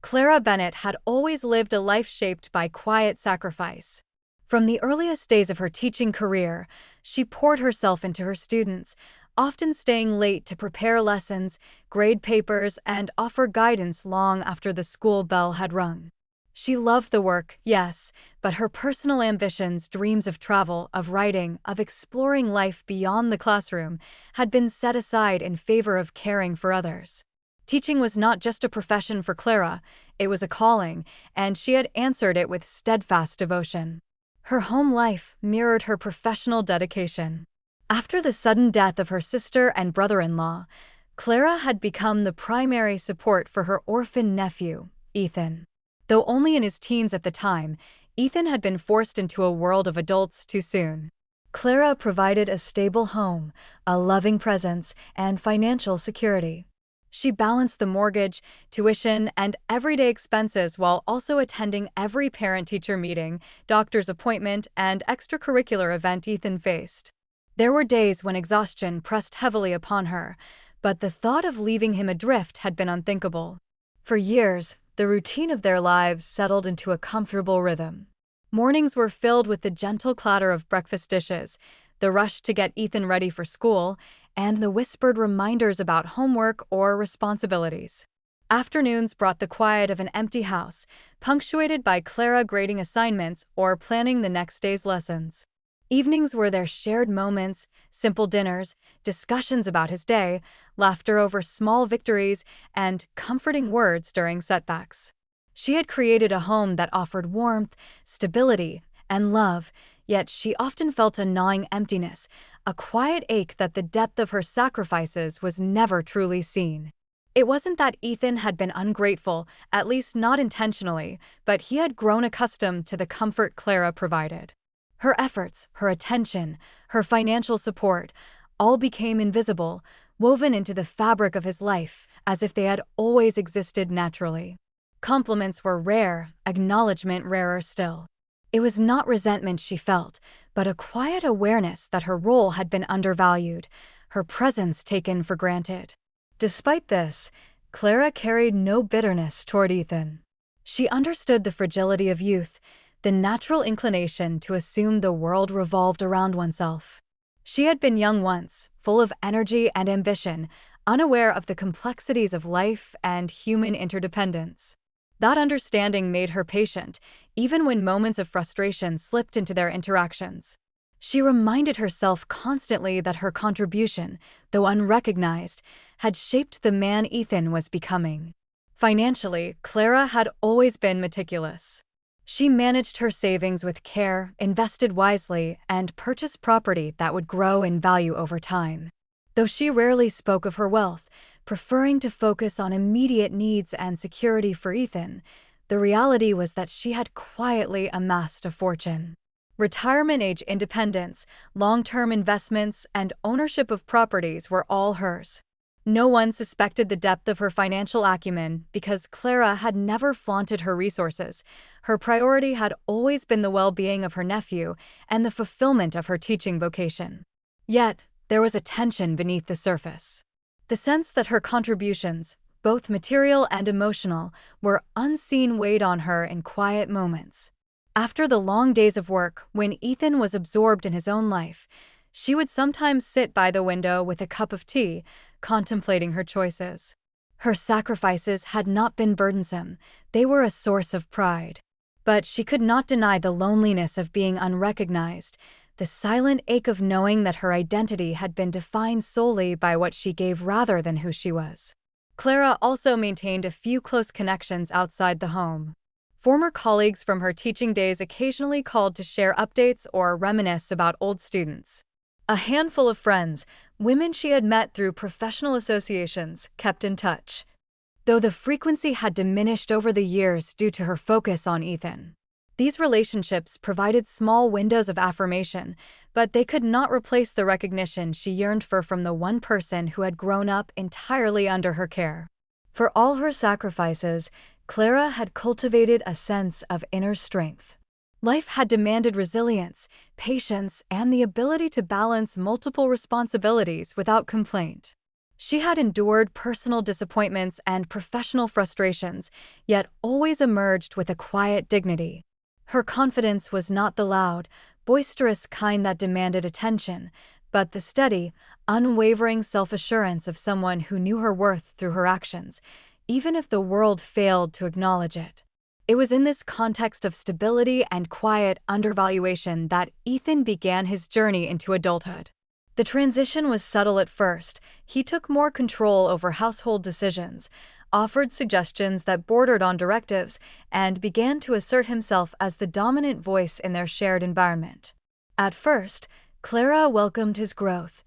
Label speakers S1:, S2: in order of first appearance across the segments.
S1: Clara Bennett had always lived a life shaped by quiet sacrifice. From the earliest days of her teaching career, she poured herself into her students, often staying late to prepare lessons, grade papers, and offer guidance long after the school bell had rung. She loved the work, yes, but her personal ambitions, dreams of travel, of writing, of exploring life beyond the classroom, had been set aside in favor of caring for others. Teaching was not just a profession for Clara, it was a calling, and she had answered it with steadfast devotion. Her home life mirrored her professional dedication. After the sudden death of her sister and brother-in-law, Clara had become the primary support for her orphan nephew, Ethan. Though only in his teens at the time, Ethan had been forced into a world of adults too soon. Clara provided a stable home, a loving presence, and financial security. She balanced the mortgage, tuition, and everyday expenses while also attending every parent-teacher meeting, doctor's appointment, and extracurricular event Ethan faced. There were days when exhaustion pressed heavily upon her, but the thought of leaving him adrift had been unthinkable. For years, the routine of their lives settled into a comfortable rhythm. Mornings were filled with the gentle clatter of breakfast dishes, the rush to get Ethan ready for school, and the whispered reminders about homework or responsibilities. Afternoons brought the quiet of an empty house, punctuated by Clara grading assignments or planning the next day's lessons. Evenings were their shared moments, simple dinners, discussions about his day, laughter over small victories, and comforting words during setbacks. She had created a home that offered warmth, stability, and love, yet she often felt a gnawing emptiness, a quiet ache that the depth of her sacrifices was never truly seen. It wasn't that Ethan had been ungrateful, at least not intentionally, but he had grown accustomed to the comfort Clara provided. Her efforts, her attention, her financial support, all became invisible, woven into the fabric of his life, as if they had always existed naturally. Compliments were rare, acknowledgement rarer still. It was not resentment she felt, but a quiet awareness that her role had been undervalued, her presence taken for granted. Despite this, Clara carried no bitterness toward Ethan. She understood the fragility of youth, the natural inclination to assume the world revolved around oneself. She had been young once, full of energy and ambition, unaware of the complexities of life and human interdependence. That understanding made her patient, even when moments of frustration slipped into their interactions. She reminded herself constantly that her contribution, though unrecognized, had shaped the man Ethan was becoming. Financially, Clara had always been meticulous. She managed her savings with care, invested wisely, and purchased property that would grow in value over time. Though she rarely spoke of her wealth, preferring to focus on immediate needs and security for Ethan, the reality was that she had quietly amassed a fortune. Retirement-age independence, long-term investments, and ownership of properties were all hers. No one suspected the depth of her financial acumen because Clara had never flaunted her resources. Her priority had always been the well-being of her nephew and the fulfillment of her teaching vocation. Yet, there was a tension beneath the surface. The sense that her contributions, both material and emotional, were unseen weighed on her in quiet moments. After the long days of work, when Ethan was absorbed in his own life, she would sometimes sit by the window with a cup of tea, contemplating her choices. Her sacrifices had not been burdensome, they were a source of pride. But she could not deny the loneliness of being unrecognized, the silent ache of knowing that her identity had been defined solely by what she gave rather than who she was. Clara also maintained a few close connections outside the home. Former colleagues from her teaching days occasionally called to share updates or reminisce about old students. A handful of friends, women she had met through professional associations, kept in touch, though the frequency had diminished over the years due to her focus on Ethan. These relationships provided small windows of affirmation, but they could not replace the recognition she yearned for from the one person who had grown up entirely under her care. For all her sacrifices, Clara had cultivated a sense of inner strength. Life had demanded resilience, patience, and the ability to balance multiple responsibilities without complaint. She had endured personal disappointments and professional frustrations, yet always emerged with a quiet dignity. Her confidence was not the loud, boisterous kind that demanded attention, but the steady, unwavering self-assurance of someone who knew her worth through her actions, even if the world failed to acknowledge it. It was in this context of stability and quiet undervaluation that Ethan began his journey into adulthood. The transition was subtle at first. He took more control over household decisions, offered suggestions that bordered on directives, and began to assert himself as the dominant voice in their shared environment. At first, Clara welcomed his growth,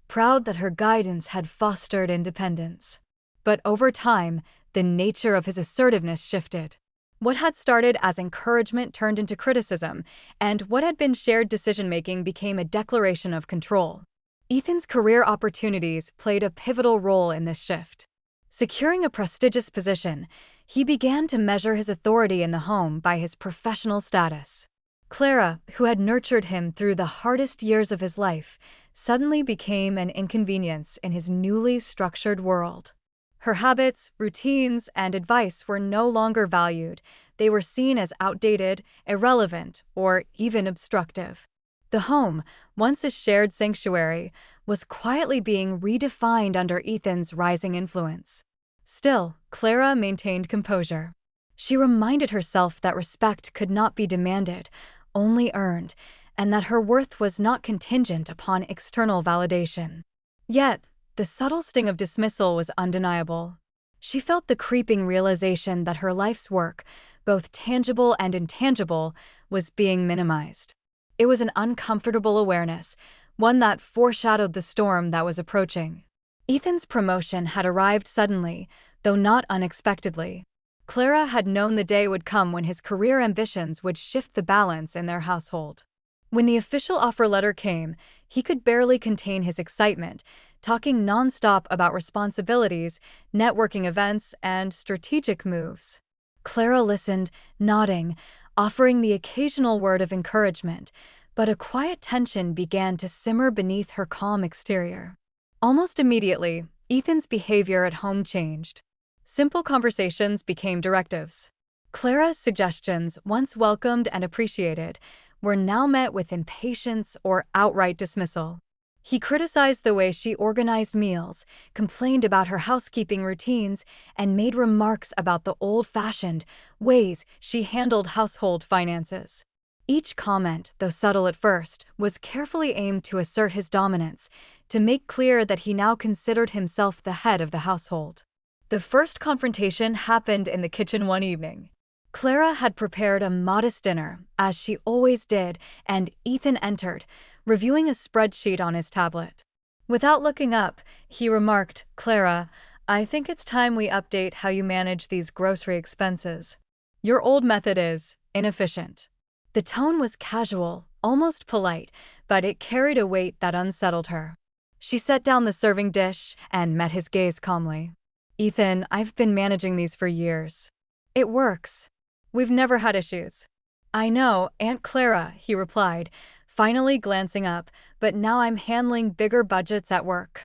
S1: proud that her guidance had fostered independence. But over time, the nature of his assertiveness shifted. What had started as encouragement turned into criticism, and what had been shared decision-making became a declaration of control. Ethan's career opportunities played a pivotal role in this shift. Securing a prestigious position, he began to measure his authority in the home by his professional status. Clara, who had nurtured him through the hardest years of his life, suddenly became an inconvenience in his newly structured world. Her habits, routines, and advice were no longer valued. They were seen as outdated, irrelevant, or even obstructive. The home, once a shared sanctuary, was quietly being redefined under Ethan's rising influence. Still, Clara maintained composure. She reminded herself that respect could not be demanded, only earned, and that her worth was not contingent upon external validation. Yet, the subtle sting of dismissal was undeniable. She felt the creeping realization that her life's work, both tangible and intangible, was being minimized. It was an uncomfortable awareness, one that foreshadowed the storm that was approaching. Ethan's promotion had arrived suddenly, though not unexpectedly. Clara had known the day would come when his career ambitions would shift the balance in their household. When the official offer letter came, he could barely contain his excitement, talking nonstop about responsibilities, networking events, and strategic moves. Clara listened, nodding, offering the occasional word of encouragement, but a quiet tension began to simmer beneath her calm exterior. Almost immediately, Ethan's behavior at home changed. Simple conversations became directives. Clara's suggestions, once welcomed and appreciated, were now met with impatience or outright dismissal. He criticized the way she organized meals, complained about her housekeeping routines, and made remarks about the old-fashioned ways she handled household finances. Each comment, though subtle at first, was carefully aimed to assert his dominance, to make clear that he now considered himself the head of the household. The first confrontation happened in the kitchen one evening. Clara had prepared a modest dinner, as she always did, and Ethan entered, reviewing a spreadsheet on his tablet. Without looking up, he remarked, "Clara, I think it's time we update how you manage these grocery expenses. Your old method is inefficient." The tone was casual, almost polite, but it carried a weight that unsettled her. She set down the serving dish and met his gaze calmly. "Ethan, I've been managing these for years. It works. We've never had issues." "I know, Aunt Clara," he replied, finally glancing up, "but now I'm handling bigger budgets at work.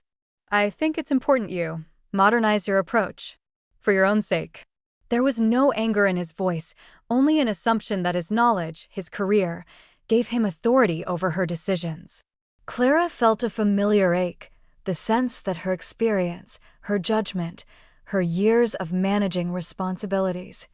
S1: I think it's important you modernize your approach. For your own sake." There was no anger in his voice, only an assumption that his knowledge, his career, gave him authority over her decisions. Clara felt a familiar ache, the sense that her experience, her judgment, her years of managing responsibilities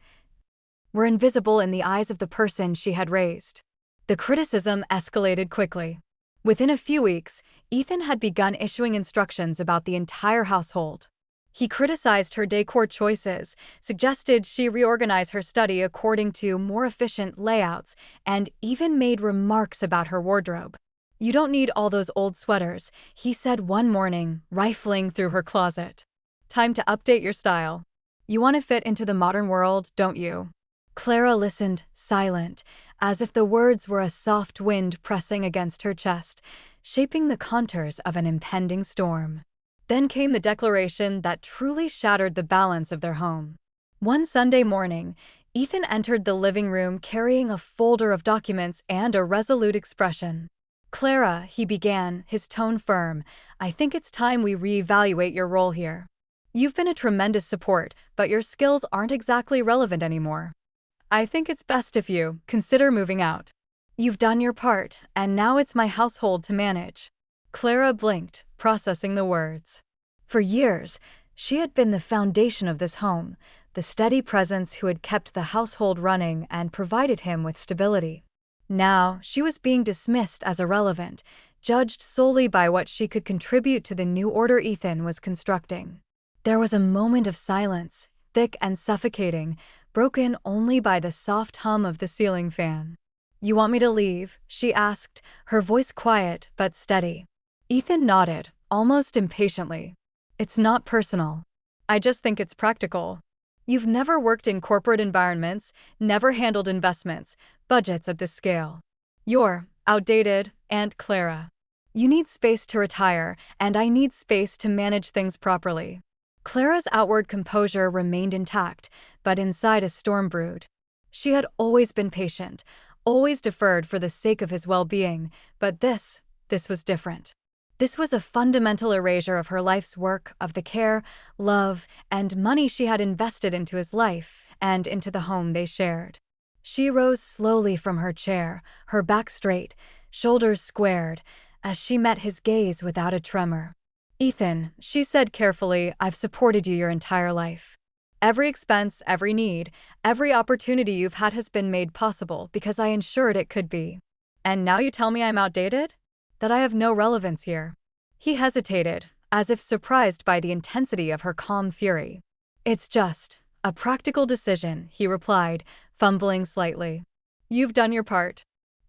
S1: were invisible in the eyes of the person she had raised. The criticism escalated quickly. Within a few weeks, Ethan had begun issuing instructions about the entire household. He criticized her decor choices, suggested she reorganize her study according to more efficient layouts, and even made remarks about her wardrobe. "You don't need all those old sweaters," he said one morning, rifling through her closet. "Time to update your style. You want to fit into the modern world, don't you?" Clara listened, silent, as if the words were a soft wind pressing against her chest, shaping the contours of an impending storm. Then came the declaration that truly shattered the balance of their home. One Sunday morning, Ethan entered the living room carrying a folder of documents and a resolute expression. Clara, he began, his tone firm, I think it's time we reevaluate your role here. You've been a tremendous support, but your skills aren't exactly relevant anymore. I think it's best if you consider moving out. You've done your part, and now it's my household to manage. Clara blinked, processing the words. For years, she had been the foundation of this home, the steady presence who had kept the household running and provided him with stability. Now, she was being dismissed as irrelevant, judged solely by what she could contribute to the new order Ethan was constructing. There was a moment of silence, thick and suffocating, broken only by the soft hum of the ceiling fan. You want me to leave? She asked, her voice quiet but steady. Ethan nodded, almost impatiently. It's not personal. I just think it's practical. You've never worked in corporate environments, never handled investments, budgets at this scale. You're outdated, Aunt Clara. You need space to retire, and I need space to manage things properly. Clara's outward composure remained intact, but inside a storm brewed. She had always been patient, always deferred for the sake of his well-being, but this was different. This was a fundamental erasure of her life's work, of the care, love, and money she had invested into his life and into the home they shared. She rose slowly from her chair, her back straight, shoulders squared, as she met his gaze without a tremor. Ethan, she said carefully, I've supported you your entire life. Every expense, every need, every opportunity you've had has been made possible because I ensured it could be. And now you tell me I'm outdated? That I have no relevance here. He hesitated, as if surprised by the intensity of her calm fury. It's just a practical decision, he replied, fumbling slightly. You've done your part.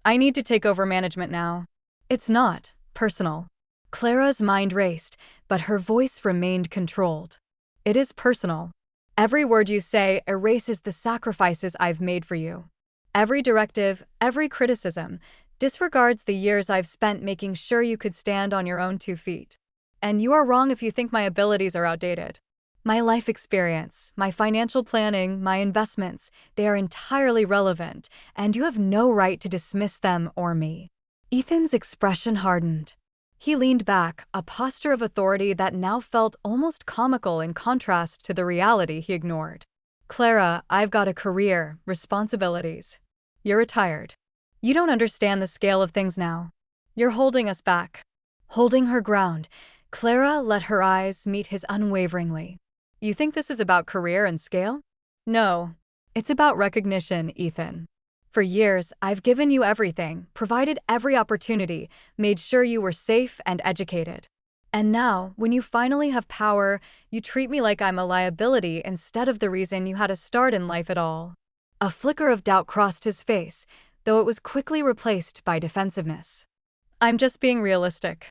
S1: I need to take over management now. It's not personal. Clara's mind raced, but her voice remained controlled. It is personal. Every word you say erases the sacrifices I've made for you. Every directive, every criticism, disregards the years I've spent making sure you could stand on your own 2 feet. And you are wrong if you think my abilities are outdated. My life experience, my financial planning, my investments, they are entirely relevant, and you have no right to dismiss them or me. Ethan's expression hardened. He leaned back, a posture of authority that now felt almost comical in contrast to the reality he ignored. Clara, I've got a career, responsibilities. You're retired. You don't understand the scale of things now. You're holding us back. Holding her ground, Clara let her eyes meet his unwaveringly. You think this is about career and scale? No. It's about recognition, Ethan. For years, I've given you everything, provided every opportunity, made sure you were safe and educated. And now, when you finally have power, you treat me like I'm a liability instead of the reason you had a start in life at all. A flicker of doubt crossed his face, though it was quickly replaced by defensiveness. I'm just being realistic.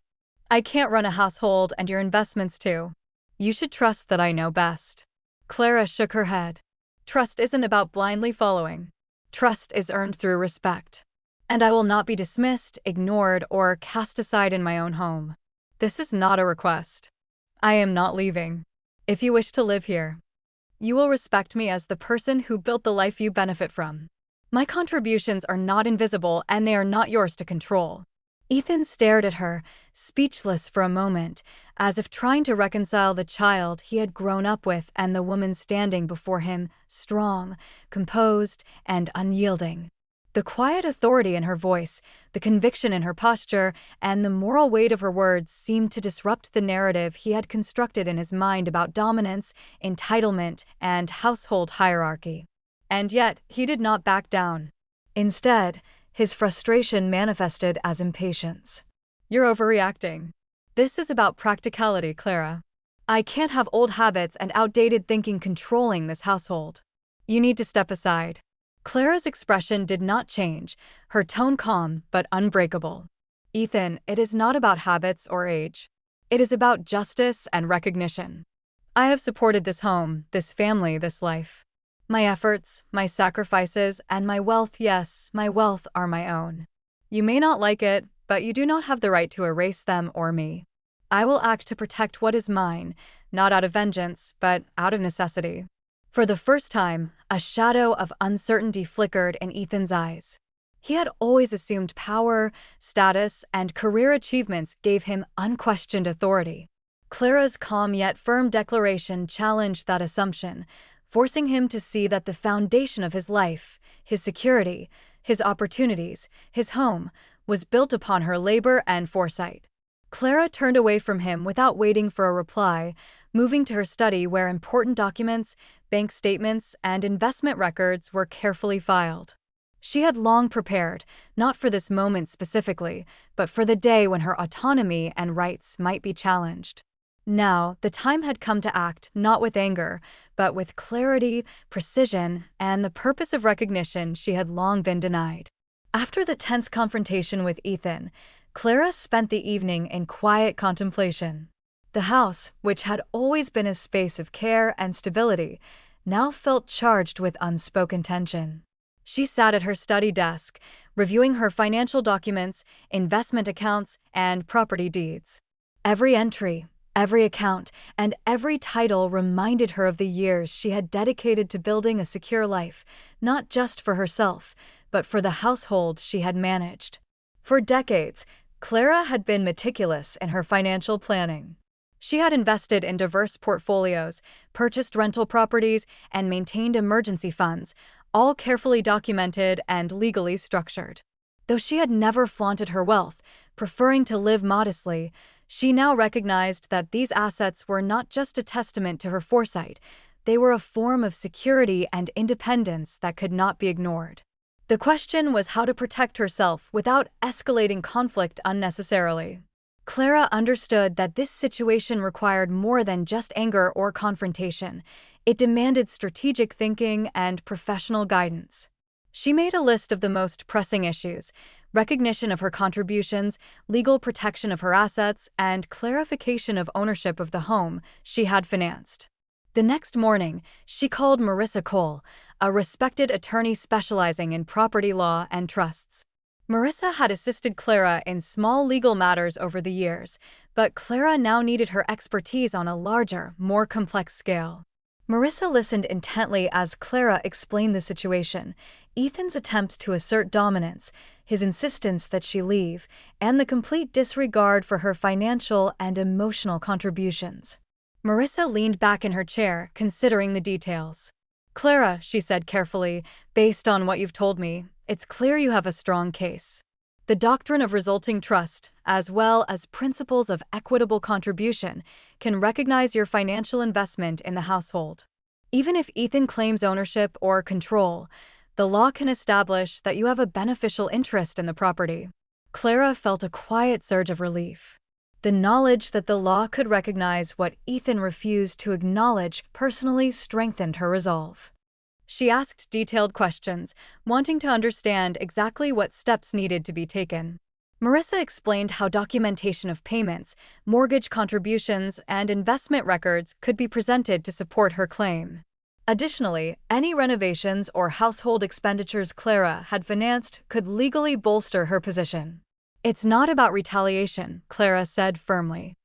S1: I can't run a household and your investments too. You should trust that I know best. Clara shook her head. Trust isn't about blindly following. Trust is earned through respect. And I will not be dismissed, ignored, or cast aside in my own home. This is not a request. I am not leaving. If you wish to live here, you will respect me as the person who built the life you benefit from. My contributions are not invisible and they are not yours to control. Ethan stared at her, speechless for a moment, as if trying to reconcile the child he had grown up with and the woman standing before him, strong, composed, and unyielding. The quiet authority in her voice, the conviction in her posture, and the moral weight of her words seemed to disrupt the narrative he had constructed in his mind about dominance, entitlement, and household hierarchy. And yet, he did not back down. Instead, his frustration manifested as impatience. You're overreacting. This is about practicality, Clara. I can't have old habits and outdated thinking controlling this household. You need to step aside. Clara's expression did not change, her tone calm but unbreakable. Ethan, it is not about habits or age. It is about justice and recognition. I have supported this home, this family, this life. My efforts, my sacrifices, and my wealth, yes, my wealth are my own. You may not like it, but you do not have the right to erase them or me. I will act to protect what is mine, not out of vengeance, but out of necessity. For the first time, a shadow of uncertainty flickered in Ethan's eyes. He had always assumed power, status, and career achievements gave him unquestioned authority. Clara's calm yet firm declaration challenged that assumption, forcing him to see that the foundation of his life, his security, his opportunities, his home, was built upon her labor and foresight. Clara turned away from him without waiting for a reply, moving to her study where important documents, bank statements, and investment records were carefully filed. She had long prepared, not for this moment specifically, but for the day when her autonomy and rights might be challenged. Now, the time had come to act not with anger, but with clarity, precision, and the purpose of recognition she had long been denied. After the tense confrontation with Ethan, Clara spent the evening in quiet contemplation. The house, which had always been a space of care and stability, now felt charged with unspoken tension. She sat at her study desk, reviewing her financial documents, investment accounts, and property deeds. Every entry, every account, and every title reminded her of the years she had dedicated to building a secure life, not just for herself, but for the household she had managed. For decades, Clara had been meticulous in her financial planning. She had invested in diverse portfolios, purchased rental properties, and maintained emergency funds, all carefully documented and legally structured. Though she had never flaunted her wealth, preferring to live modestly, she now recognized that these assets were not just a testament to her foresight, they were a form of security and independence that could not be ignored. The question was how to protect herself without escalating conflict unnecessarily. Clara understood that this situation required more than just anger or confrontation. It demanded strategic thinking and professional guidance. She made a list of the most pressing issues: recognition of her contributions, legal protection of her assets, and clarification of ownership of the home she had financed. The next morning, she called Marissa Cole, a respected attorney specializing in property law and trusts. Marissa had assisted Clara in small legal matters over the years, but Clara now needed her expertise on a larger, more complex scale. Marissa listened intently as Clara explained the situation: Ethan's attempts to assert dominance, his insistence that she leave, and the complete disregard for her financial and emotional contributions. Marissa leaned back in her chair, considering the details. "Clara," she said carefully, "based on what you've told me, it's clear you have a strong case. The doctrine of resulting trust, as well as principles of equitable contribution, can recognize your financial investment in the household. Even if Ethan claims ownership or control, the law can establish that you have a beneficial interest in the property." Clara felt a quiet surge of relief. The knowledge that the law could recognize what Ethan refused to acknowledge personally strengthened her resolve. She asked detailed questions, wanting to understand exactly what steps needed to be taken. Marissa explained how documentation of payments, mortgage contributions, and investment records could be presented to support her claim. Additionally, any renovations or household expenditures Clara had financed could legally bolster her position. "It's not about retaliation," Clara said firmly.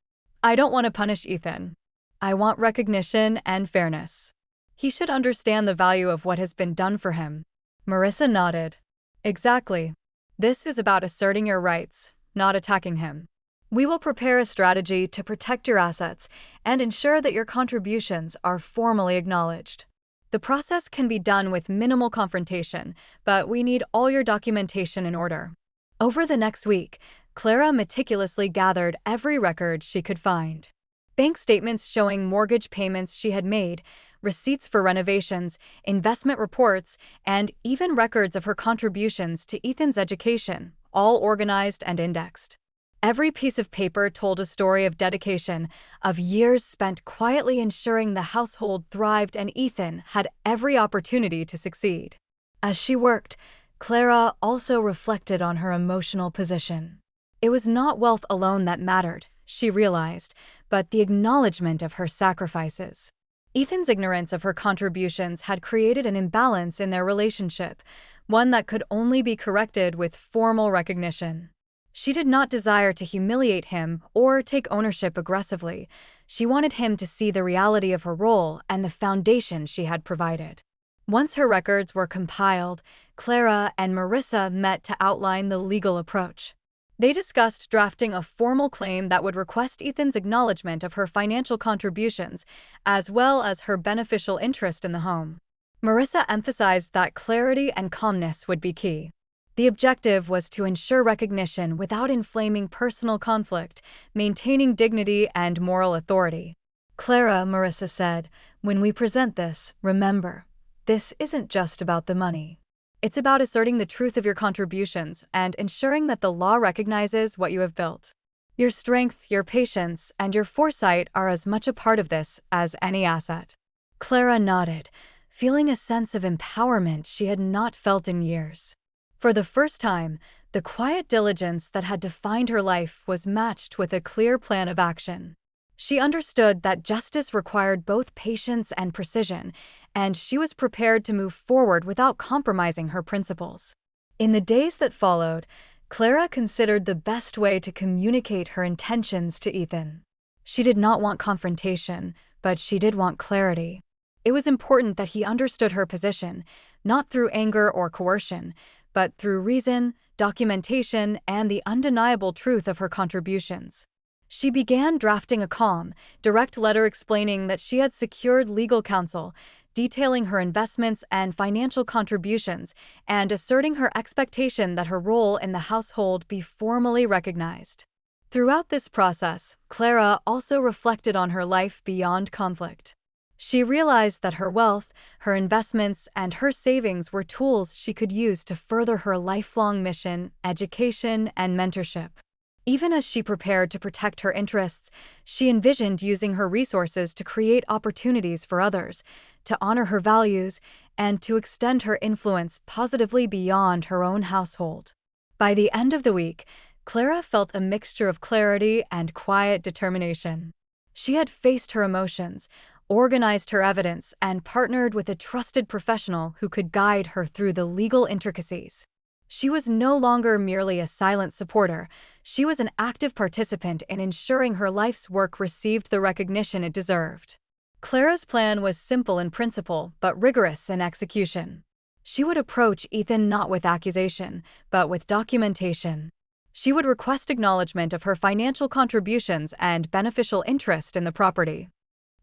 S1: "I don't want to punish Ethan. I want recognition and fairness. He should understand the value of what has been done for him." Marissa nodded. "Exactly. This is about asserting your rights, not attacking him. We will prepare a strategy to protect your assets and ensure that your contributions are formally acknowledged. The process can be done with minimal confrontation, but we need all your documentation in order." Over the next week, Clara meticulously gathered every record she could find. Bank statements showing mortgage payments she had made, receipts for renovations, investment reports, and even records of her contributions to Ethan's education, all organized and indexed. Every piece of paper told a story of dedication, of years spent quietly ensuring the household thrived and Ethan had every opportunity to succeed. As she worked, Clara also reflected on her emotional position. It was not wealth alone that mattered, she realized, but the acknowledgement of her sacrifices. Ethan's ignorance of her contributions had created an imbalance in their relationship, one that could only be corrected with formal recognition. She did not desire to humiliate him or take ownership aggressively. She wanted him to see the reality of her role and the foundation she had provided. Once her records were compiled, Clara and Marissa met to outline the legal approach. They discussed drafting a formal claim that would request Ethan's acknowledgement of her financial contributions, as well as her beneficial interest in the home. Marissa emphasized that clarity and calmness would be key. The objective was to ensure recognition without inflaming personal conflict, maintaining dignity and moral authority. Clara, Marissa said, when we present this, remember, this isn't just about the money. It's about asserting the truth of your contributions and ensuring that the law recognizes what you have built. Your strength, your patience, and your foresight are as much a part of this as any asset. Clara nodded, feeling a sense of empowerment she had not felt in years. For the first time, the quiet diligence that had defined her life was matched with a clear plan of action. She understood that justice required both patience and precision, and she was prepared to move forward without compromising her principles. In the days that followed, Clara considered the best way to communicate her intentions to Ethan. She did not want confrontation, but she did want clarity. It was important that he understood her position, not through anger or coercion, but through reason, documentation, and the undeniable truth of her contributions. She began drafting a calm, direct letter explaining that she had secured legal counsel, detailing her investments and financial contributions, and asserting her expectation that her role in the household be formally recognized. Throughout this process, Clara also reflected on her life beyond conflict. She realized that her wealth, her investments, and her savings were tools she could use to further her lifelong mission, education, and mentorship. Even as she prepared to protect her interests, she envisioned using her resources to create opportunities for others, to honor her values, and to extend her influence positively beyond her own household. By the end of the week, Clara felt a mixture of clarity and quiet determination. She had faced her emotions, organized her evidence, and partnered with a trusted professional who could guide her through the legal intricacies. She was no longer merely a silent supporter, she was an active participant in ensuring her life's work received the recognition it deserved. Clara's plan was simple in principle, but rigorous in execution. She would approach Ethan not with accusation, but with documentation. She would request acknowledgement of her financial contributions and beneficial interest in the property.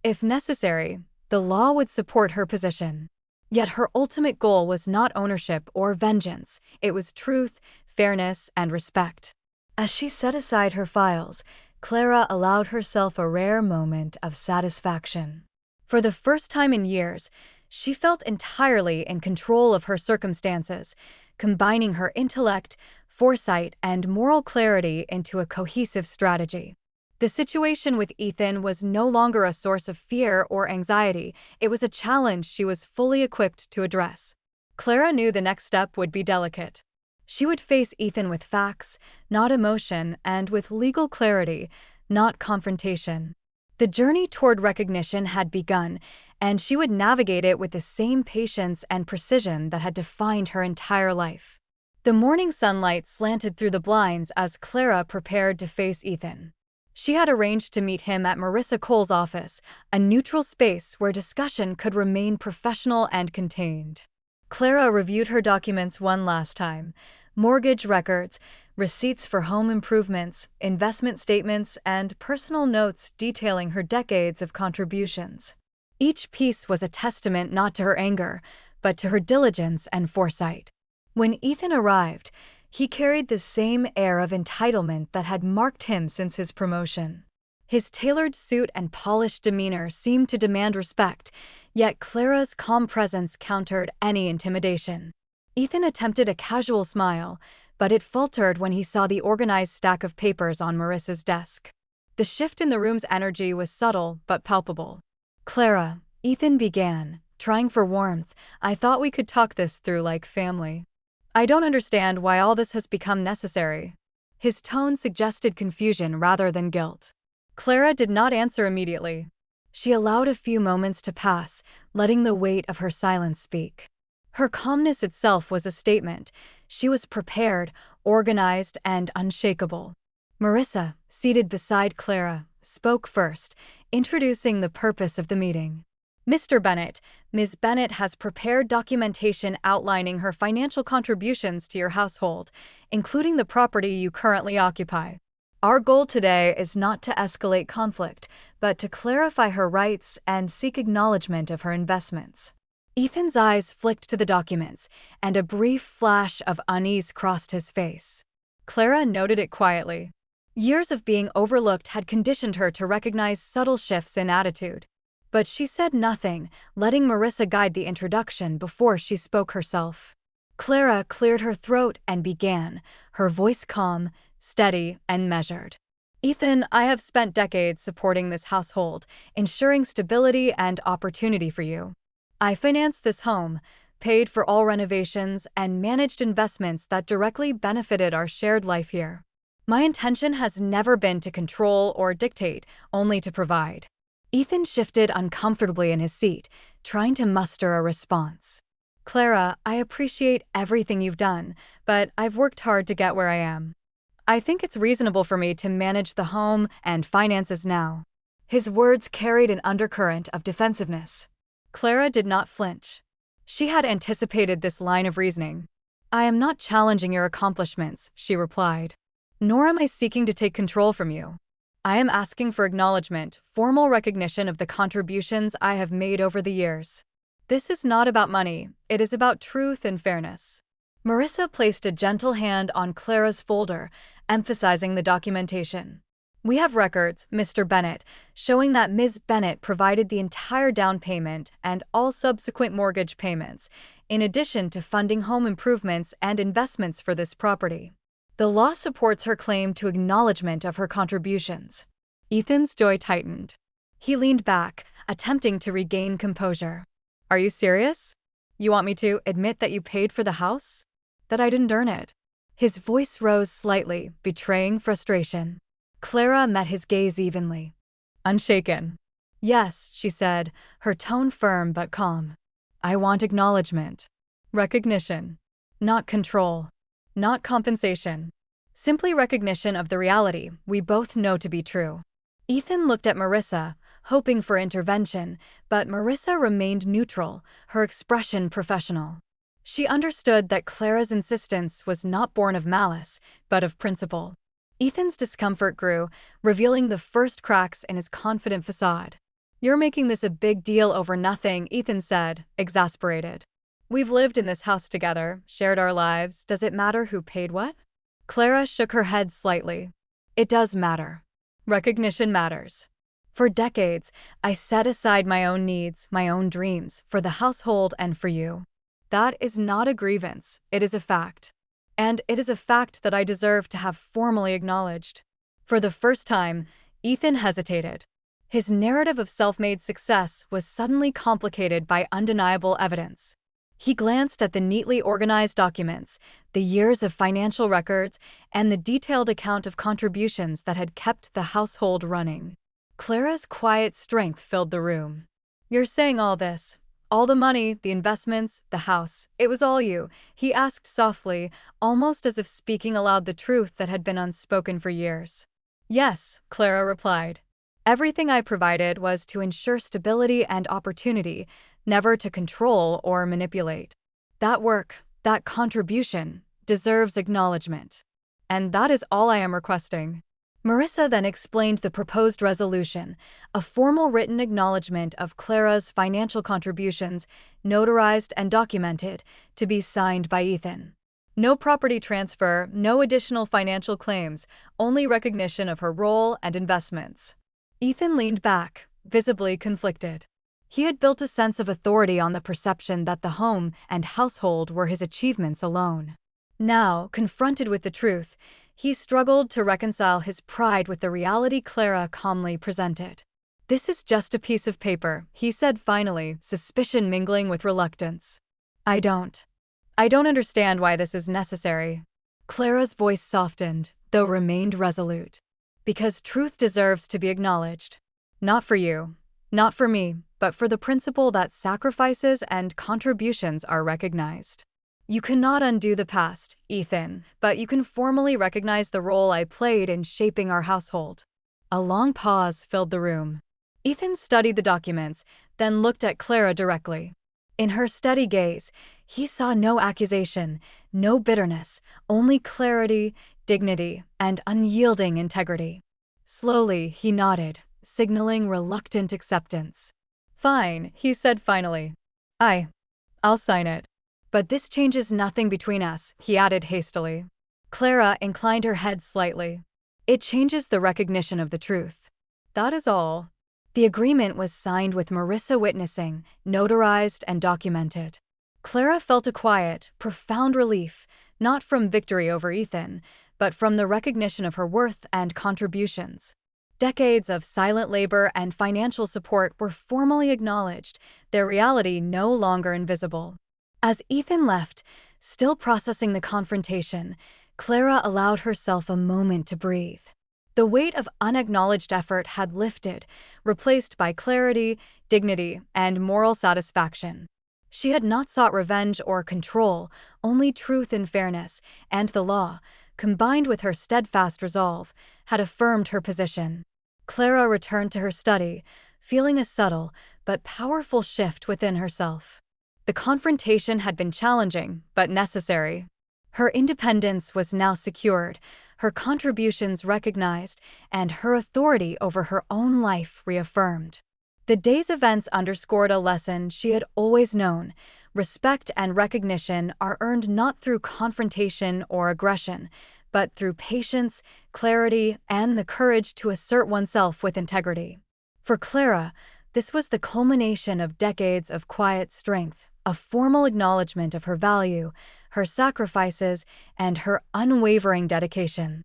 S1: If necessary, the law would support her position. Yet her ultimate goal was not ownership or vengeance, it was truth, fairness, and respect. As she set aside her files, Clara allowed herself a rare moment of satisfaction. For the first time in years, she felt entirely in control of her circumstances, combining her intellect, foresight, and moral clarity into a cohesive strategy. The situation with Ethan was no longer a source of fear or anxiety, it was a challenge she was fully equipped to address. Clara knew the next step would be delicate. She would face Ethan with facts, not emotion, and with legal clarity, not confrontation. The journey toward recognition had begun, and she would navigate it with the same patience and precision that had defined her entire life. The morning sunlight slanted through the blinds as Clara prepared to face Ethan. She had arranged to meet him at Marissa Cole's office, a neutral space where discussion could remain professional and contained. Clara reviewed her documents one last time: mortgage records, receipts for home improvements, investment statements, and personal notes detailing her decades of contributions. Each piece was a testament not to her anger, but to her diligence and foresight. When Ethan arrived, he carried the same air of entitlement that had marked him since his promotion. His tailored suit and polished demeanor seemed to demand respect, yet Clara's calm presence countered any intimidation. Ethan attempted a casual smile, but it faltered when he saw the organized stack of papers on Marissa's desk. The shift in the room's energy was subtle but palpable. "Clara," Ethan began, trying for warmth, "I thought we could talk this through like family. I don't understand why all this has become necessary." His tone suggested confusion rather than guilt. Clara did not answer immediately. She allowed a few moments to pass, letting the weight of her silence speak. Her calmness itself was a statement. She was prepared, organized, and unshakable. Marissa, seated beside Clara, spoke first, introducing the purpose of the meeting. Mr. Bennett, Ms. Bennett has prepared documentation outlining her financial contributions to your household, including the property you currently occupy. Our goal today is not to escalate conflict, but to clarify her rights and seek acknowledgement of her investments. Ethan's eyes flicked to the documents, and a brief flash of unease crossed his face. Clara noted it quietly. Years of being overlooked had conditioned her to recognize subtle shifts in attitude. But she said nothing, letting Marissa guide the introduction before she spoke herself. Clara cleared her throat and began, her voice calm, steady, and measured. Ethan, I have spent decades supporting this household, ensuring stability and opportunity for you. I financed this home, paid for all renovations, and managed investments that directly benefited our shared life here. My intention has never been to control or dictate, only to provide. Ethan shifted uncomfortably in his seat, trying to muster a response. Clara, I appreciate everything you've done, but I've worked hard to get where I am. I think it's reasonable for me to manage the home and finances now. His words carried an undercurrent of defensiveness. Clara did not flinch. She had anticipated this line of reasoning. I am not challenging your accomplishments, she replied. Nor am I seeking to take control from you. I am asking for acknowledgement, formal recognition of the contributions I have made over the years. This is not about money, it is about truth and fairness. Marissa placed a gentle hand on Clara's folder, emphasizing the documentation. We have records, Mr. Bennett, showing that Ms. Bennett provided the entire down payment and all subsequent mortgage payments, in addition to funding home improvements and investments for this property. The law supports her claim to acknowledgement of her contributions. Ethan's jaw tightened. He leaned back, attempting to regain composure. Are you serious? You want me to admit that you paid for the house? That I didn't earn it? His voice rose slightly, betraying frustration. Clara met his gaze evenly. Unshaken. Yes, she said, her tone firm but calm. I want acknowledgement. Recognition. Not control. Not compensation. Simply recognition of the reality we both know to be true. Ethan looked at Marissa, hoping for intervention, but Marissa remained neutral, her expression professional. She understood that Clara's insistence was not born of malice, but of principle. Ethan's discomfort grew, revealing the first cracks in his confident facade. You're making this a big deal over nothing, Ethan said, exasperated. We've lived in this house together, shared our lives. Does it matter who paid what? Clara shook her head slightly. It does matter. Recognition matters. For decades, I set aside my own needs, my own dreams, for the household and for you. That is not a grievance, it is a fact. And it is a fact that I deserve to have formally acknowledged. For the first time, Ethan hesitated. His narrative of self-made success was suddenly complicated by undeniable evidence. He glanced at the neatly organized documents, the years of financial records, and the detailed account of contributions that had kept the household running. Clara's quiet strength filled the room. You're saying all this? All the money, the investments, the house, it was all you, he asked softly, almost as if speaking aloud the truth that had been unspoken for years. Yes, Clara replied. Everything I provided was to ensure stability and opportunity, never to control or manipulate. That work, that contribution, deserves acknowledgement. And that is all I am requesting. Marissa then explained the proposed resolution, a formal written acknowledgement of Clara's financial contributions, notarized and documented, to be signed by Ethan. No property transfer, no additional financial claims, only recognition of her role and investments. Ethan leaned back, visibly conflicted. He had built a sense of authority on the perception that the home and household were his achievements alone. Now, confronted with the truth, he struggled to reconcile his pride with the reality Clara calmly presented. This is just a piece of paper, he said finally, suspicion mingling with reluctance. I don't understand why this is necessary. Clara's voice softened, though remained resolute. Because truth deserves to be acknowledged. Not for you, not for me, but for the principle that sacrifices and contributions are recognized. You cannot undo the past, Ethan, but you can formally recognize the role I played in shaping our household. A long pause filled the room. Ethan studied the documents, then looked at Clara directly. In her steady gaze, he saw no accusation, no bitterness, only clarity, dignity, and unyielding integrity. Slowly, he nodded, signaling reluctant acceptance. "Fine," he said finally. I'll sign it. "But this changes nothing between us," he added hastily. Clara inclined her head slightly. "It changes the recognition of the truth. That is all." The agreement was signed with Marissa witnessing, notarized, and documented. Clara felt a quiet, profound relief, not from victory over Ethan, but from the recognition of her worth and contributions. Decades of silent labor and financial support were formally acknowledged, their reality no longer invisible. As Ethan left, still processing the confrontation, Clara allowed herself a moment to breathe. The weight of unacknowledged effort had lifted, replaced by clarity, dignity, and moral satisfaction. She had not sought revenge or control, only truth and fairness, and the law, combined with her steadfast resolve, had affirmed her position. Clara returned to her study, feeling a subtle but powerful shift within herself. The confrontation had been challenging, but necessary. Her independence was now secured, her contributions recognized, and her authority over her own life reaffirmed. The day's events underscored a lesson she had always known: respect and recognition are earned not through confrontation or aggression, but through patience, clarity, and the courage to assert oneself with integrity. For Clara, this was the culmination of decades of quiet strength, a formal acknowledgement of her value, her sacrifices, and her unwavering dedication.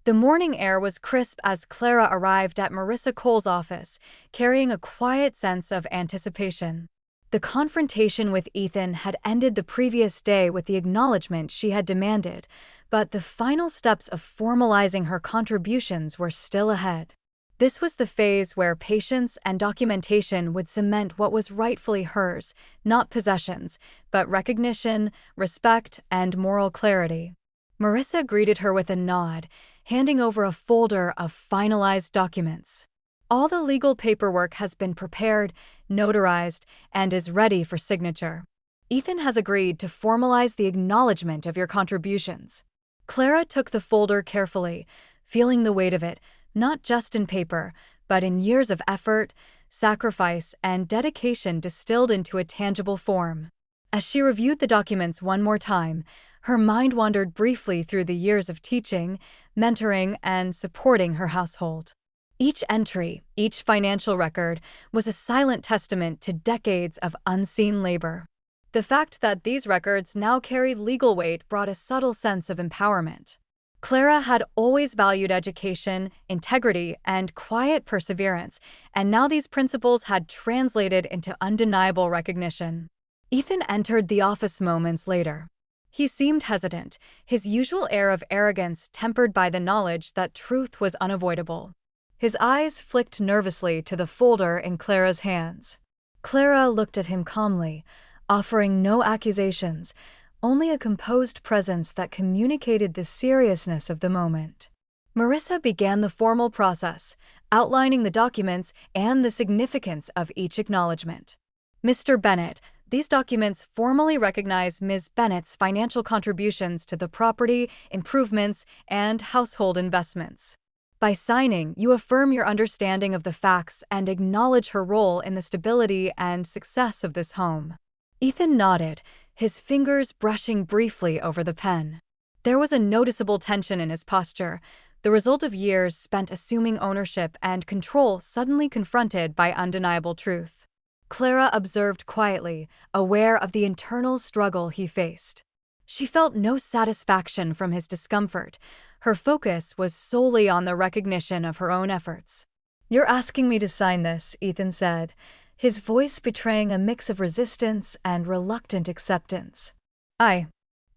S1: The morning air was crisp as Clara arrived at Marissa Cole's office, carrying a quiet sense of anticipation. The confrontation with Ethan had ended the previous day with the acknowledgement she had demanded, but the final steps of formalizing her contributions were still ahead. This was the phase where patience and documentation would cement what was rightfully hers, not possessions, but recognition, respect, and moral clarity. Marissa greeted her with a nod, handing over a folder of finalized documents. "All the legal paperwork has been prepared, notarized, and is ready for signature. Ethan has agreed to formalize the acknowledgement of your contributions." Clara took the folder carefully, feeling the weight of it, not just in paper, but in years of effort, sacrifice, and dedication distilled into a tangible form. As she reviewed the documents one more time, her mind wandered briefly through the years of teaching, mentoring, and supporting her household. Each entry, each financial record, was a silent testament to decades of unseen labor. The fact that these records now carried legal weight brought a subtle sense of empowerment. Clara had always valued education, integrity, and quiet perseverance, and now these principles had translated into undeniable recognition. Ethan entered the office moments later. He seemed hesitant, his usual air of arrogance tempered by the knowledge that truth was unavoidable. His eyes flicked nervously to the folder in Clara's hands. Clara looked at him calmly, offering no accusations, only a composed presence that communicated the seriousness of the moment. Marissa began the formal process, outlining the documents and the significance of each acknowledgement. "Mr. Bennett, these documents formally recognize Ms. Bennett's financial contributions to the property, improvements, and household investments. By signing, you affirm your understanding of the facts and acknowledge her role in the stability and success of this home." Ethan nodded, his fingers brushing briefly over the pen. There was a noticeable tension in his posture, the result of years spent assuming ownership and control suddenly confronted by undeniable truth. Clara observed quietly, aware of the internal struggle he faced. She felt no satisfaction from his discomfort. Her focus was solely on the recognition of her own efforts. "You're asking me to sign this," Ethan said, his voice betraying a mix of resistance and reluctant acceptance. I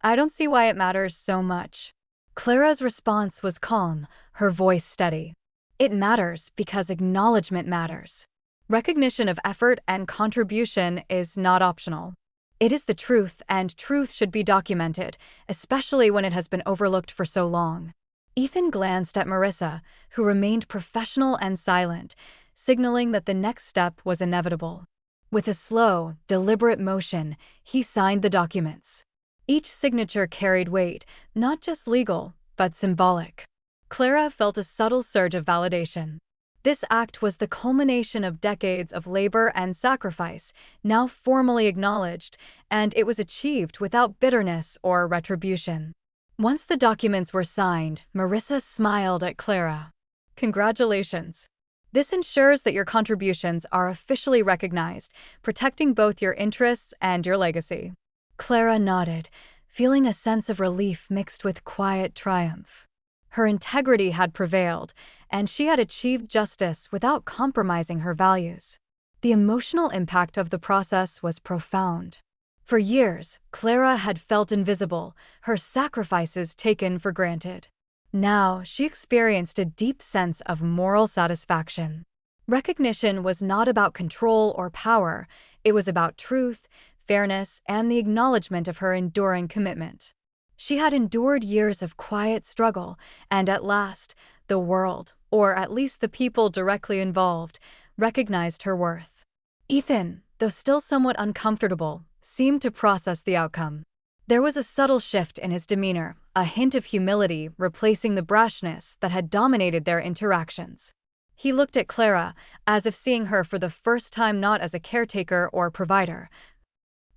S1: don't see why it matters so much." Clara's response was calm, her voice steady. "It matters because acknowledgement matters. Recognition of effort and contribution is not optional. It is the truth, and truth should be documented, especially when it has been overlooked for so long." Ethan glanced at Marissa, who remained professional and silent, signaling that the next step was inevitable. With a slow, deliberate motion, he signed the documents. Each signature carried weight, not just legal, but symbolic. Clara felt a subtle surge of validation. This act was the culmination of decades of labor and sacrifice, now formally acknowledged, and it was achieved without bitterness or retribution. Once the documents were signed, Marissa smiled at Clara. "Congratulations. This ensures that your contributions are officially recognized, protecting both your interests and your legacy." Clara nodded, feeling a sense of relief mixed with quiet triumph. Her integrity had prevailed, and she had achieved justice without compromising her values. The emotional impact of the process was profound. For years, Clara had felt invisible, her sacrifices taken for granted. Now, she experienced a deep sense of moral satisfaction. Recognition was not about control or power, it was about truth, fairness, and the acknowledgement of her enduring commitment. She had endured years of quiet struggle, and at last, the world, or at least the people directly involved, recognized her worth. Ethan, though still somewhat uncomfortable, seemed to process the outcome. There was a subtle shift in his demeanor, a hint of humility replacing the brashness that had dominated their interactions. He looked at Clara, as if seeing her for the first time not as a caretaker or provider,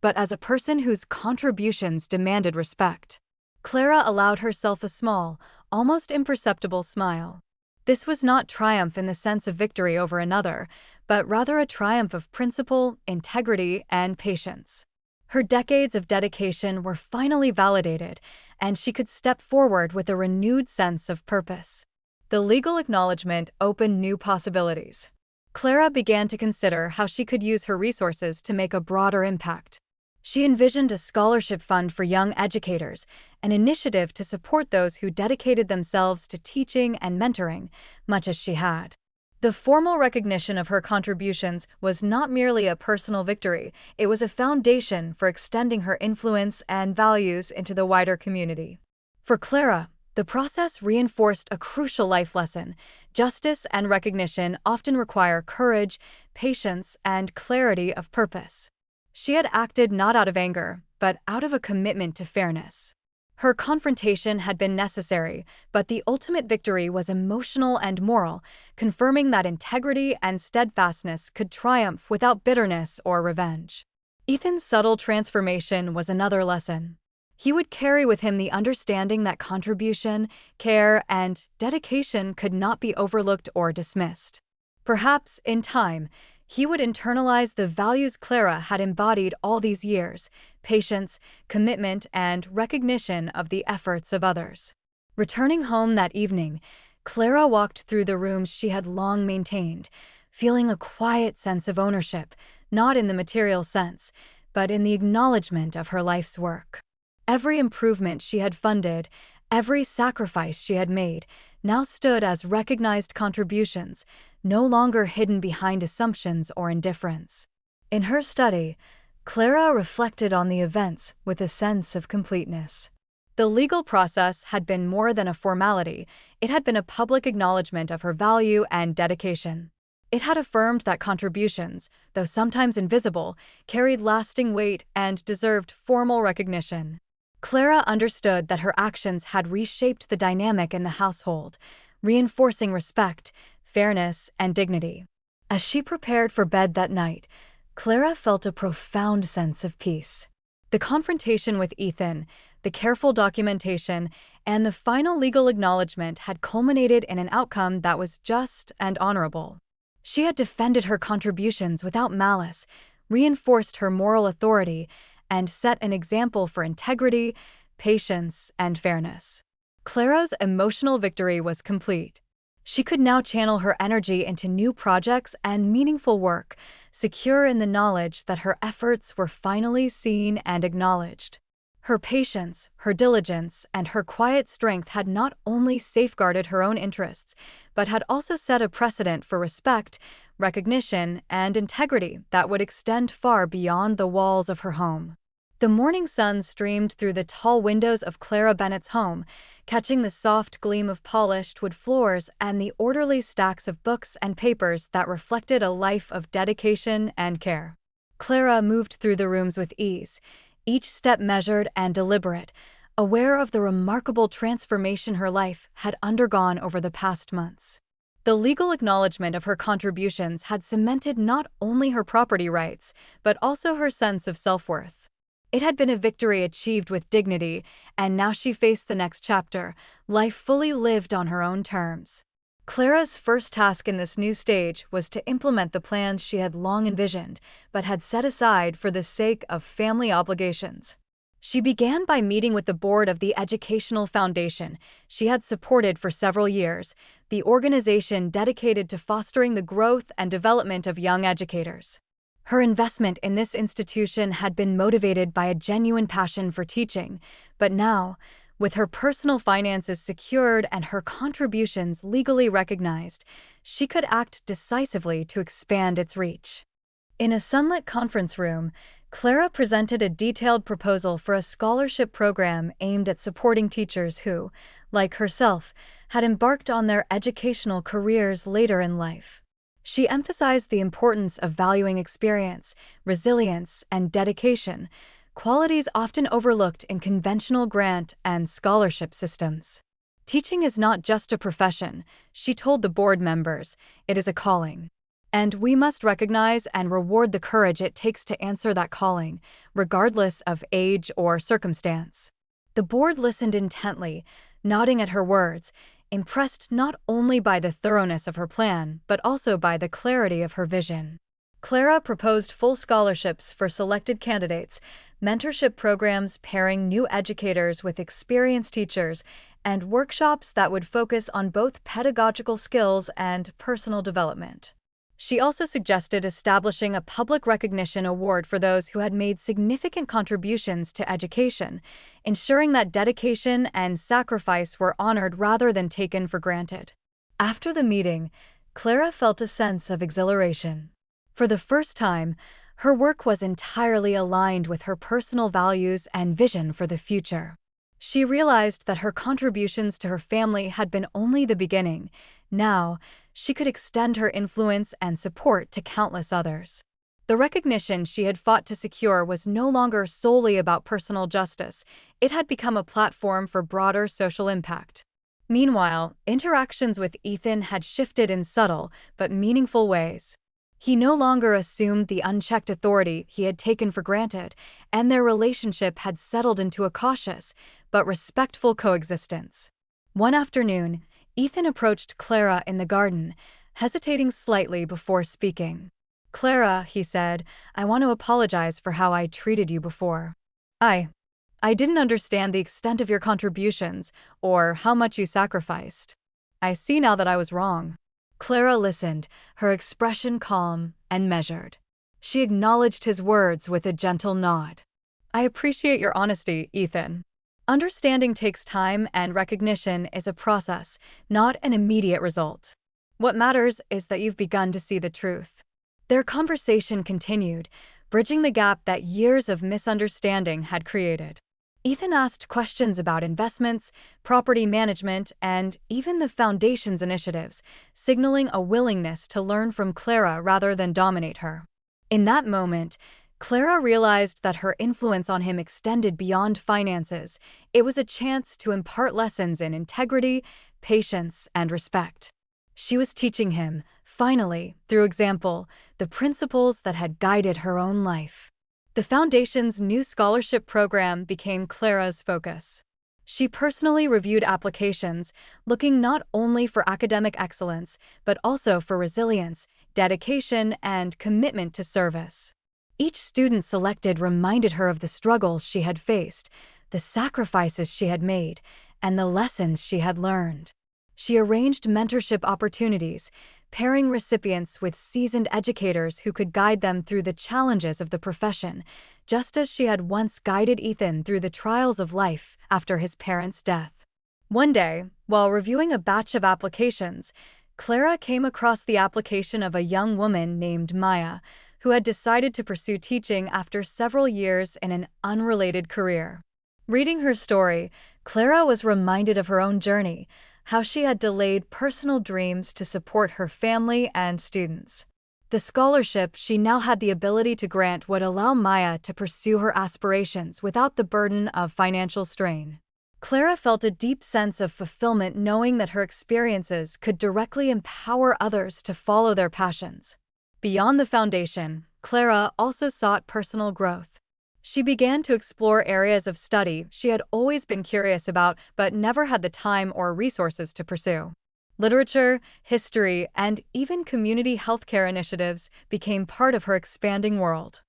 S1: but as a person whose contributions demanded respect. Clara allowed herself a small, almost imperceptible smile. This was not triumph in the sense of victory over another, but rather a triumph of principle, integrity, and patience. Her decades of dedication were finally validated, and she could step forward with a renewed sense of purpose. The legal acknowledgement opened new possibilities. Clara began to consider how she could use her resources to make a broader impact. She envisioned a scholarship fund for young educators, an initiative to support those who dedicated themselves to teaching and mentoring, much as she had. The formal recognition of her contributions was not merely a personal victory, it was a foundation for extending her influence and values into the wider community. For Clara, the process reinforced a crucial life lesson. Justice and recognition often require courage, patience, and clarity of purpose. She had acted not out of anger, but out of a commitment to fairness. Her confrontation had been necessary, but the ultimate victory was emotional and moral, confirming that integrity and steadfastness could triumph without bitterness or revenge. Ethan's subtle transformation was another lesson. He would carry with him the understanding that contribution, care, and dedication could not be overlooked or dismissed. Perhaps, in time, he would internalize the values Clara had embodied all these years: patience, commitment, and recognition of the efforts of others. Returning home that evening, Clara walked through the rooms she had long maintained, feeling a quiet sense of ownership, not in the material sense, but in the acknowledgement of her life's work. Every improvement she had funded, every sacrifice she had made, now stood as recognized contributions, no longer hidden behind assumptions or indifference. In her study, Clara reflected on the events with a sense of completeness. The legal process had been more than a formality, it had been a public acknowledgement of her value and dedication. It had affirmed that contributions, though sometimes invisible, carried lasting weight and deserved formal recognition. Clara understood that her actions had reshaped the dynamic in the household, reinforcing respect, fairness, and dignity. As she prepared for bed that night, Clara felt a profound sense of peace. The confrontation with Ethan, the careful documentation, and the final legal acknowledgement had culminated in an outcome that was just and honorable. She had defended her contributions without malice, reinforced her moral authority, and set an example for integrity, patience, and fairness. Clara's emotional victory was complete. She could now channel her energy into new projects and meaningful work, secure in the knowledge that her efforts were finally seen and acknowledged. Her patience, her diligence, and her quiet strength had not only safeguarded her own interests, but had also set a precedent for respect, recognition, and integrity that would extend far beyond the walls of her home. The morning sun streamed through the tall windows of Clara Bennett's home, catching the soft gleam of polished wood floors and the orderly stacks of books and papers that reflected a life of dedication and care. Clara moved through the rooms with ease, each step measured and deliberate, aware of the remarkable transformation her life had undergone over the past months. The legal acknowledgement of her contributions had cemented not only her property rights, but also her sense of self-worth. It had been a victory achieved with dignity, and now she faced the next chapter, life fully lived on her own terms. Clara's first task in this new stage was to implement the plans she had long envisioned, but had set aside for the sake of family obligations. She began by meeting with the board of the Educational Foundation she had supported for several years, the organization dedicated to fostering the growth and development of young educators. Her investment in this institution had been motivated by a genuine passion for teaching, but now, with her personal finances secured and her contributions legally recognized, she could act decisively to expand its reach. In a sunlit conference room, Clara presented a detailed proposal for a scholarship program aimed at supporting teachers who, like herself, had embarked on their educational careers later in life. She emphasized the importance of valuing experience, resilience, and dedication, qualities often overlooked in conventional grant and scholarship systems. Teaching is not just a profession, she told the board members, it is a calling. And we must recognize and reward the courage it takes to answer that calling, regardless of age or circumstance. The board listened intently, nodding at her words, impressed not only by the thoroughness of her plan, but also by the clarity of her vision. Clara proposed full scholarships for selected candidates, mentorship programs pairing new educators with experienced teachers, and workshops that would focus on both pedagogical skills and personal development. She also suggested establishing a public recognition award for those who had made significant contributions to education, ensuring that dedication and sacrifice were honored rather than taken for granted. After the meeting, Clara felt a sense of exhilaration. For the first time, her work was entirely aligned with her personal values and vision for the future. She realized that her contributions to her family had been only the beginning. Now, she could extend her influence and support to countless others. The recognition she had fought to secure was no longer solely about personal justice, it had become a platform for broader social impact. Meanwhile, interactions with Ethan had shifted in subtle but meaningful ways. He no longer assumed the unchecked authority he had taken for granted, and their relationship had settled into a cautious but respectful coexistence. One afternoon, Ethan approached Clara in the garden, hesitating slightly before speaking. "Clara," he said, "I want to apologize for how I treated you before. I didn't understand the extent of your contributions or how much you sacrificed. I see now that I was wrong." Clara listened, her expression calm and measured. She acknowledged his words with a gentle nod. "I appreciate your honesty, Ethan. Understanding takes time, and recognition is a process, not an immediate result. What matters is that you've begun to see the truth." Their conversation continued, bridging the gap that years of misunderstanding had created. Ethan asked questions about investments, property management, and even the Foundation's initiatives, signaling a willingness to learn from Clara rather than dominate her. In that moment, Clara realized that her influence on him extended beyond finances. It was a chance to impart lessons in integrity, patience, and respect. She was teaching him, finally, through example, the principles that had guided her own life. The Foundation's new scholarship program became Clara's focus. She personally reviewed applications, looking not only for academic excellence, but also for resilience, dedication, and commitment to service. Each student selected reminded her of the struggles she had faced, the sacrifices she had made, and the lessons she had learned. She arranged mentorship opportunities, pairing recipients with seasoned educators who could guide them through the challenges of the profession, just as she had once guided Ethan through the trials of life after his parents' death. One day, while reviewing a batch of applications, Clara came across the application of a young woman named Maya, who had decided to pursue teaching after several years in an unrelated career. Reading her story, Clara was reminded of her own journey, how she had delayed personal dreams to support her family and students. The scholarship she now had the ability to grant would allow Maya to pursue her aspirations without the burden of financial strain. Clara felt a deep sense of fulfillment knowing that her experiences could directly empower others to follow their passions. Beyond the foundation, Clara also sought personal growth. She began to explore areas of study she had always been curious about but never had the time or resources to pursue. Literature, history, and even community healthcare initiatives became part of her expanding world.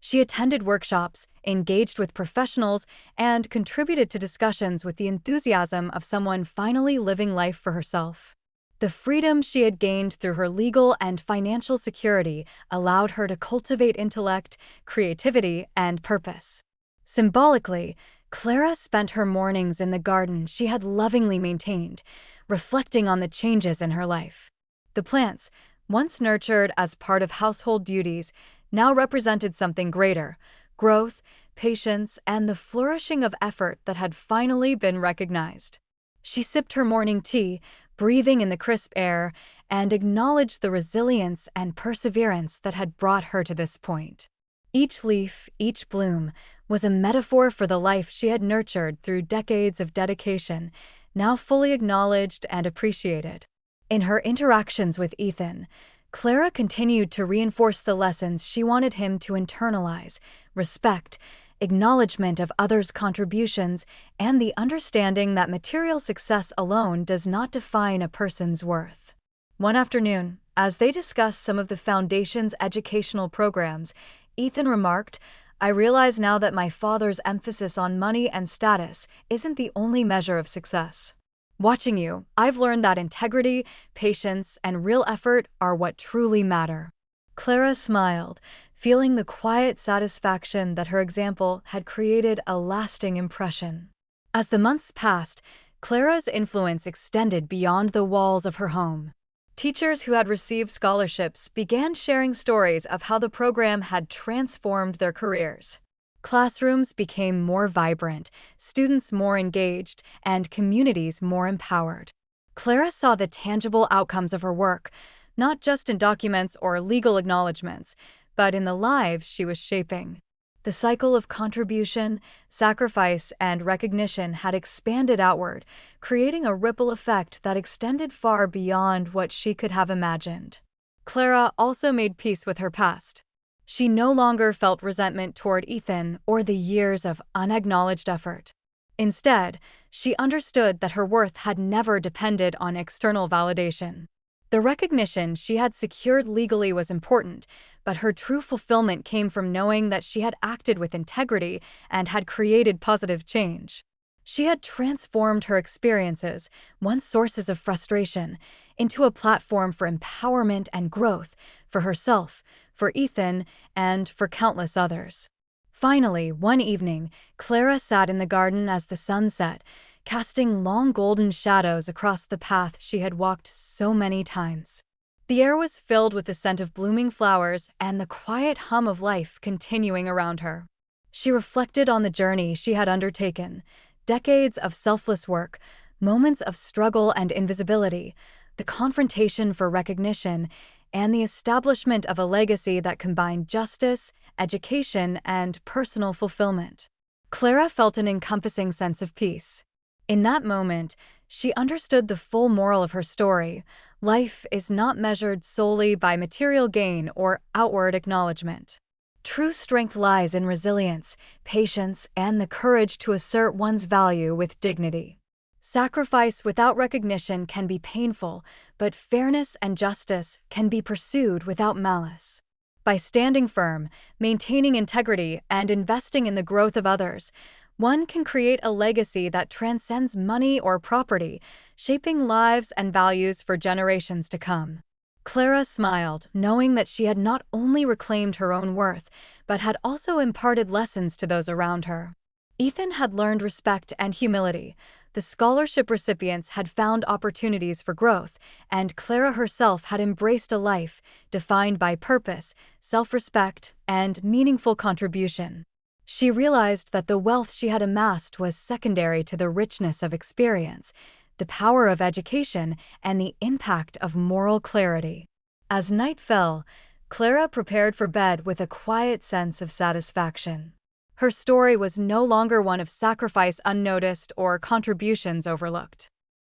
S1: She attended workshops, engaged with professionals, and contributed to discussions with the enthusiasm of someone finally living life for herself. The freedom she had gained through her legal and financial security allowed her to cultivate intellect, creativity, and purpose. Symbolically, Clara spent her mornings in the garden she had lovingly maintained, reflecting on the changes in her life. The plants, once nurtured as part of household duties, now represented something greater: growth, patience, and the flourishing of effort that had finally been recognized. She sipped her morning tea, breathing in the crisp air, and acknowledged the resilience and perseverance that had brought her to this point. Each leaf, each bloom, was a metaphor for the life she had nurtured through decades of dedication, now fully acknowledged and appreciated. In her interactions with Ethan, Clara continued to reinforce the lessons she wanted him to internalize: respect, acknowledgement of others' contributions, and the understanding that material success alone does not define a person's worth. One afternoon, as they discussed some of the Foundation's educational programs, Ethan remarked, "I realize now that my father's emphasis on money and status isn't the only measure of success. Watching you, I've learned that integrity, patience, and real effort are what truly matter." Clara smiled, feeling the quiet satisfaction that her example had created a lasting impression. As the months passed, Clara's influence extended beyond the walls of her home. Teachers who had received scholarships began sharing stories of how the program had transformed their careers. Classrooms became more vibrant, students more engaged, and communities more empowered. Clara saw the tangible outcomes of her work, not just in documents or legal acknowledgments, but in the lives she was shaping. The cycle of contribution, sacrifice, and recognition had expanded outward, creating a ripple effect that extended far beyond what she could have imagined. Clara also made peace with her past. She no longer felt resentment toward Ethan or the years of unacknowledged effort. Instead, she understood that her worth had never depended on external validation. The recognition she had secured legally was important, but her true fulfillment came from knowing that she had acted with integrity and had created positive change. She had transformed her experiences, once sources of frustration, into a platform for empowerment and growth for herself, for Ethan, and for countless others. Finally, one evening, Clara sat in the garden as the sun set, casting long golden shadows across the path she had walked so many times. The air was filled with the scent of blooming flowers and the quiet hum of life continuing around her. She reflected on the journey she had undertaken: decades of selfless work, moments of struggle and invisibility, the confrontation for recognition, and the establishment of a legacy that combined justice, education, and personal fulfillment. Clara felt an encompassing sense of peace. In that moment, she understood the full moral of her story: life is not measured solely by material gain or outward acknowledgement. True strength lies in resilience, patience, and the courage to assert one's value with dignity. Sacrifice without recognition can be painful, but fairness and justice can be pursued without malice. By standing firm, maintaining integrity, and investing in the growth of others, one can create a legacy that transcends money or property, shaping lives and values for generations to come. Clara smiled, knowing that she had not only reclaimed her own worth, but had also imparted lessons to those around her. Ethan had learned respect and humility. The scholarship recipients had found opportunities for growth, and Clara herself had embraced a life defined by purpose, self-respect, and meaningful contribution. She realized that the wealth she had amassed was secondary to the richness of experience, the power of education, and the impact of moral clarity. As night fell, Clara prepared for bed with a quiet sense of satisfaction. Her story was no longer one of sacrifice unnoticed or contributions overlooked.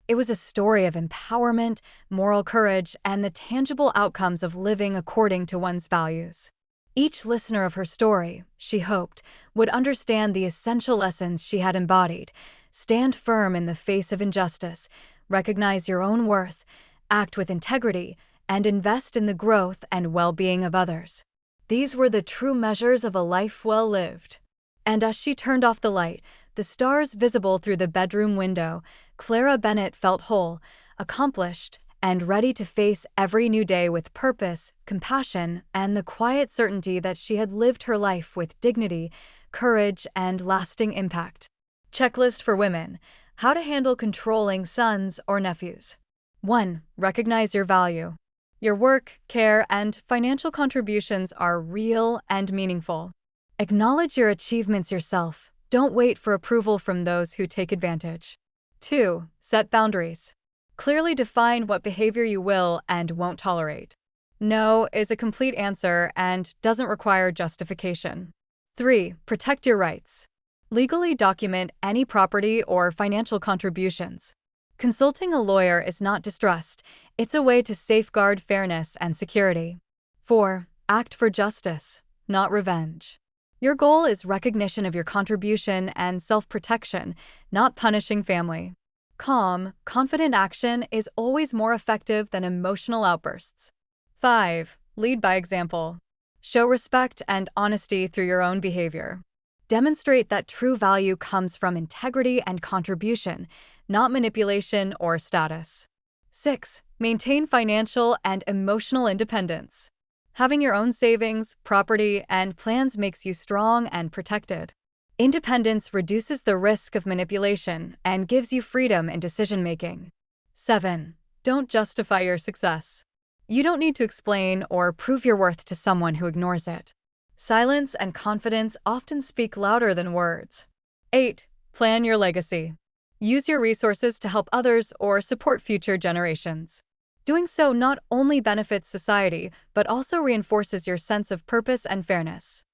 S1: It was a story of empowerment, moral courage, and the tangible outcomes of living according to one's values. Each listener of her story, she hoped, would understand the essential lessons she had embodied: stand firm in the face of injustice, recognize your own worth, act with integrity, and invest in the growth and well-being of others. These were the true measures of a life well lived. And as she turned off the light, the stars visible through the bedroom window, Clara Bennett felt whole, accomplished, and ready to face every new day with purpose, compassion, and the quiet certainty that she had lived her life with dignity, courage, and lasting impact. Checklist for women: how to handle controlling sons or nephews. 1. Recognize your value. Your work, care, and financial contributions are real and meaningful. Acknowledge your achievements yourself. Don't wait for approval from those who take advantage. 2. Set boundaries. Clearly define what behavior you will and won't tolerate. No is a complete answer and doesn't require justification. 3. Protect your rights. Legally document any property or financial contributions. Consulting a lawyer is not distrust, it's a way to safeguard fairness and security. 4. Act for justice, not revenge. Your goal is recognition of your contribution and self-protection, not punishing family. Calm, confident action is always more effective than emotional outbursts. 5. Lead by example. Show respect and honesty through your own behavior. Demonstrate that true value comes from integrity and contribution, not manipulation or status. 6. Maintain financial and emotional independence. Having your own savings, property, and plans makes you strong and protected. Independence reduces the risk of manipulation and gives you freedom in decision-making. 7. Don't justify your success. You don't need to explain or prove your worth to someone who ignores it. Silence and confidence often speak louder than words. 8. Plan your legacy. Use your resources to help others or support future generations. Doing so not only benefits society, but also reinforces your sense of purpose and fairness.